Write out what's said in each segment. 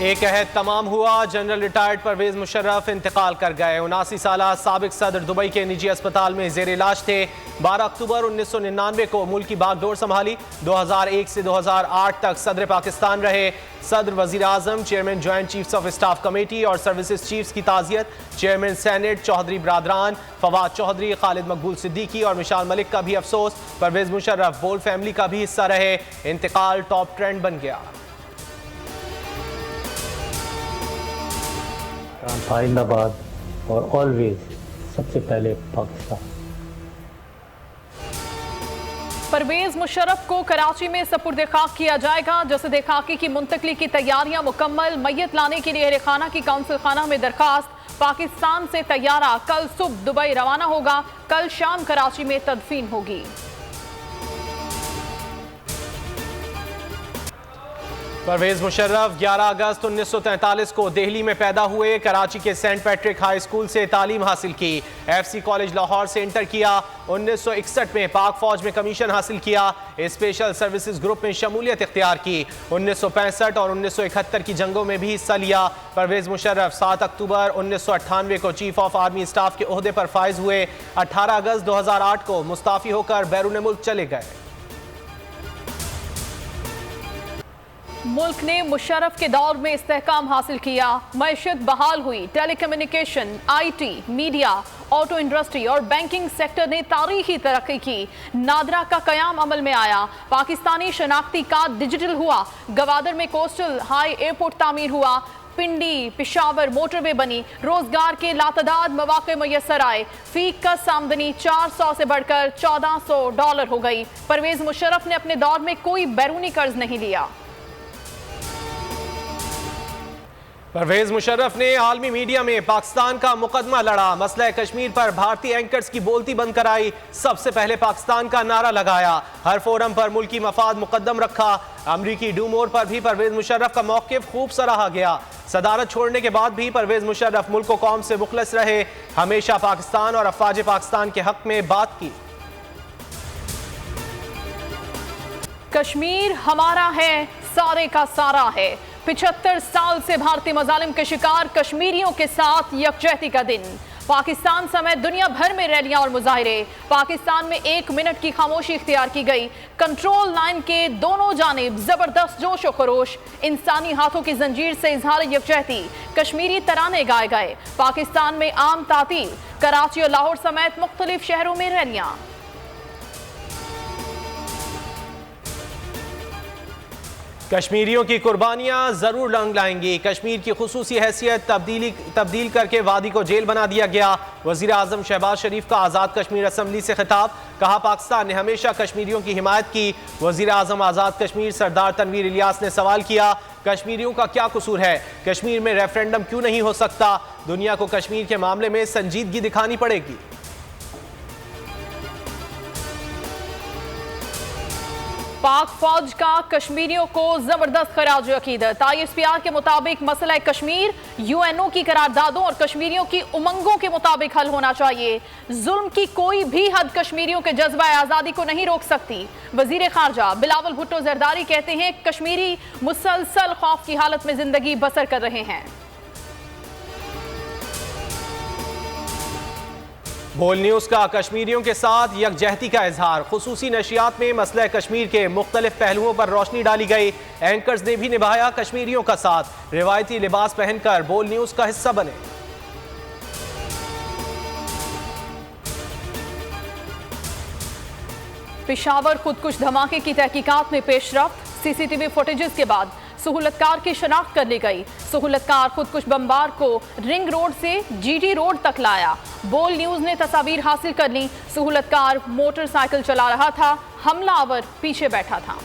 एक अहद तमाम हुआ। जनरल रिटायर्ड परवेज मुशर्रफ इंतकाल कर गए। 79 साला साबिक सदर दुबई के निजी अस्पताल में जेर इलाज थे। 12 अक्टूबर 1999 को मुल्क की बागडोर संभाली। 2001 से 2008 तक सदर पाकिस्तान रहे। सदर, वजीर आजम, chairman joint chiefs of staff committee और सर्विसेज चीफ्स की ताज़ियत। चेयरमैन सेनेट चौधरी बरादरान, फवाद चौधरी, खालिद मकबूल सिद्दीकी और मिशाल मलिक का भी अफसोस। परवेज मुशर्रफ बोल फैमिली का भी हिस्सा रहे। इंतकाल टॉप ट्रेंड बन गया। आइंदाबाद और ऑलवेज सबसे पहले पाकिस्तान। परवेज मुशर्रफ को कराची में सपुर्द खाक किया जाएगा। जसद खाकी की मुंतकली की तैयारियां मुकम्मल। मैयत लाने के लिए अहले खाना की काउंसिल खाना में दरखास्त। पाकिस्तान से तैयारा कल सुबह दुबई रवाना होगा। कल शाम कराची में तदफीन होगी। परवेज मुशर्रफ 11 अगस्त 1943 को दिल्ली में पैदा हुए। कराची के सेंट पैट्रिक हाई स्कूल से तालीम हासिल की। FC कॉलेज लाहौर से इंटर किया। 1961 में पाक फौज में कमीशन हासिल किया। स्पेशल सर्विसेज ग्रुप में शमूलियत इख्तियार की। 1965 और 1971 की जंगों में भी हिस्सा लिया। परवेज मुशर्रफ 7 अक्टूबर 1998 को चीफ ऑफ आर्मी स्टाफ के ओहदे पर फाइज हुए। 18 अगस्त 2008 को मुस्ताफी होकर बैरून मुल्क चले गए। मुल्क ने मुशर्रफ के दौर में इस्तेहकाम हासिल किया। मईशत बहाल हुई। Telecommunication, IT, media, auto industry और बैंकिंग सेक्टर ने तारीखी तरक्की की। नादरा का कयाम अमल में आया। पाकिस्तानी शनाख्ती कार्ड डिजिटल हुआ। गवादर में कोस्टल हाई एयरपोर्ट तामीर हुआ। पिंडी पिशावर मोटरवे बनी। रोजगार के लातदाद मौके मुयसर आए। फी कस आमदनी 400 से बढ़कर $1400 हो गई। परवेज मुशर्रफ ने अपने दौर में कोई बैरूनी कर्ज नहीं लिया। परवेज मुशर्रफ ने आलमी मीडिया में पाकिस्तान का मुकदमा लड़ा। मसला कश्मीर पर भारतीय एंकर्स की बोलती बंद कराई। सबसे पहले पाकिस्तान का नारा लगाया। हर फोरम पर मुल्की मफाद मुकद्दम रखा। अमरीकी डूमोर पर भी परवेज मुशर्रफ का मौक़िफ़ खूब सराहा गया। सदारत छोड़ने के बाद भी परवेज मुशर्रफ मुल्क व कौम से मुखलस रहे। हमेशा पाकिस्तान और अफवाज पाकिस्तान के हक में बात की। कश्मीर हमारा है, सारे का सारा है। 75 साल से भारतीय मजालिम के शिकार कश्मीरियों के साथ यकजहती का दिन। पाकिस्तान समेत दुनिया भर में रैलियां और मुजाहिरे। पाकिस्तान में 1 मिनट की खामोशी इख्तियार की गई। कंट्रोल लाइन के दोनों जानिब जबरदस्त जोश और खरोश। इंसानी हाथों की जंजीर से इजहार यकजहती। कश्मीरी तराने गाए गए। पाकिस्तान में आम तातील। कराची और लाहौर समेत मुख्तलिफ शहरों में रैलियां। कश्मीरियों की कुर्बानियां जरूर रंग लाएंगी। कश्मीर की खुसूसी हैसियत तब्दील करके वादी को जेल बना दिया गया। वजीर आजम शहबाज शरीफ का आज़ाद कश्मीर असम्बली से खिताब। कहा, पाकिस्तान ने हमेशा कश्मीरियों की हिमायत की। वजीर आजम आज़ाद कश्मीर सरदार तनवीर इलियास ने सवाल किया, कश्मीरियों का क्या कसूर है? कश्मीर में रेफरेंडम क्यों नहीं हो सकता? दुनिया को कश्मीर के मामले में संजीदगी दिखानी पड़ेगी। पाक फौज का कश्मीरियों को जबरदस्त खराज अकीदत। ISPR के मुताबिक मसला कश्मीर UNO की करारदादों और कश्मीरियों की उमंगों के मुताबिक हल होना चाहिए। जुल्म की कोई भी हद कश्मीरियों के जज्बा आज़ादी को नहीं रोक सकती। वजीर खारजा बिलावल भुट्टो जरदारी कहते हैं, कश्मीरी मुसलसल खौफ की हालत में जिंदगी बसर कर रहे हैं। बोल न्यूज़ का कश्मीरियों के साथ यकजहती का इजहार। खुसूसी नशियात में मसला कश्मीर के मुख्तलिफ पहलुओं पर रोशनी डाली गई। एंकर्स ने भी निभाया कश्मीरियों का साथ। रिवायती लिबास पहनकर बोल न्यूज़ का हिस्सा बने। पेशावर खुदकुश धमाके की तहकीकात में पेशरफ्त। CCTV फुटेजेस के बाद सहूलतकार की शनाख्त कर ली गई। सहूलतकार खुदकुश बमबार को रिंग रोड से GT रोड तक लाया। बोल न्यूज़ ने तस्वीर हासिल कर ली। सहूलतकार मोटरसाइकिल चला रहा था। हमलावर पीछे बैठा था।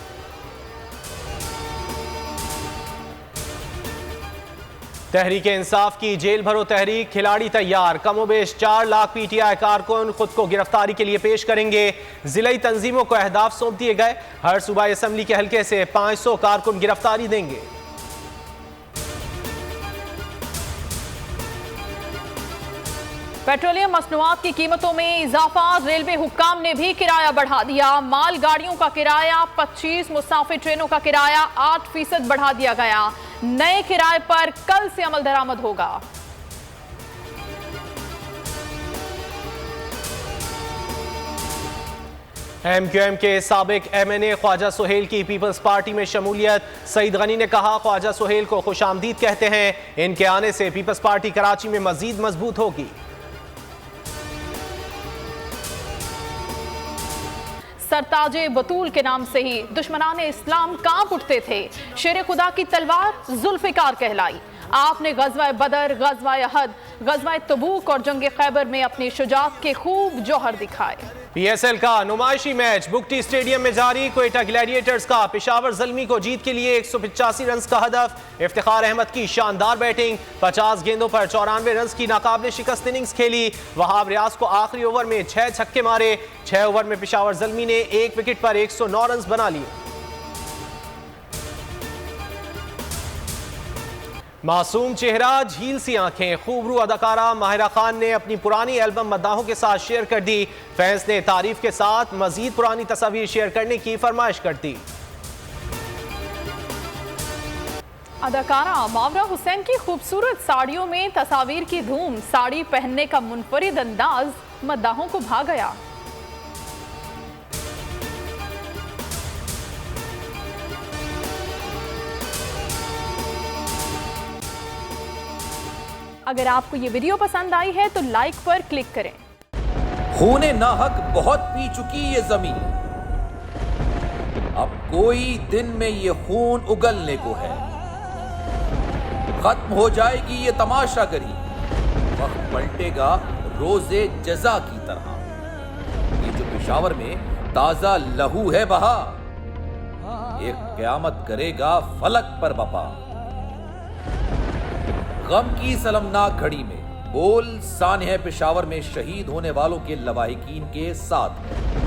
तहरीक इंसाफ की जेल भरो तहरीक। खिलाड़ी तैयार। कमोबेश 4 लाख PTI कारकुन खुद को गिरफ्तारी के लिए पेश करेंगे। जिलाई तंजीमों को अहदाफ सौंप दिए गए। हर सूबाई असम्बली के हल्के से 500 कारकुन गिरफ्तारी देंगे। पेट्रोलियम मसनूआत की कीमतों में इजाफा। रेलवे हुक्काम ने भी किराया बढ़ा दिया। माल गाड़ियों का किराया 25, मुसाफिर ट्रेनों का किराया 8% बढ़ा दिया गया। नए किराए पर कल से अमल दरामद होगा। MQM के साबिक MNA ख्वाजा सुहेल की पीपल्स पार्टी में शमूलियत। सईद गनी ने कहा, ख्वाजा सुहेल को खुशामदीद कहते हैं, इनके आने से पीपल्स पार्टी कराची में मजीद मजबूत होगी। सरताजे बतूल के नाम से ही दुश्मनाने इस्लाम कांप उठते थे। शेर खुदा की तलवार जुल्फिकार कहलाई। आपने गज़वा बदर, गज़वा अहद, गज़वा तबूक और जंग खैबर में अपनी शुजाअत के खूब जौहर दिखाए। PSL का नुमाइशी मैच बुगटी स्टेडियम में जारी। क्वेटा ग्लैडिएटर्स का पेशावर ज़ल्मी को जीत के लिए 185 रन का हदफ। इफ्तिखार अहमद की शानदार बैटिंग, 50 गेंदों पर 94 रन की नाकाबिले शिकस्त इनिंग्स खेली। वहाब रियाज को आखिरी ओवर में 6 छक्के मारे। 6 ओवर में पेशावर ज़ल्मी ने 1 विकेट पर 109 रन बना लिए। मासूम चेहरा, झील सी आंखें, खूबरू अदाकारा माहिरा खान ने अपनी पुरानी एल्बम मद्दाहों के साथ शेयर कर दी। फैंस ने तारीफ के साथ मजीद पुरानी तस्वीर शेयर करने की फरमाइश कर दी। अदाकारा मावरा हुसैन की खूबसूरत साड़ियों में तस्वीर की धूम। साड़ी पहनने का मुनफरिद अंदाज मद्दाहों को भा गया। अगर आपको ये वीडियो पसंद आई है तो लाइक पर क्लिक करें। खूने नाहक बहुत पी चुकी ये जमीन, अब कोई दिन में ये खून उगलने को है। खत्म हो जाएगी ये तमाशागरी, वक्त पलटेगा रोजे जजा की तरह। ये जो पेशावर में ताजा लहू है बहा, एक क़यामत करेगा फलक पर बपा। गम की सलमनाक घड़ी में बोल सानह पेशावर में शहीद होने वालों के लवाहिकीन के साथ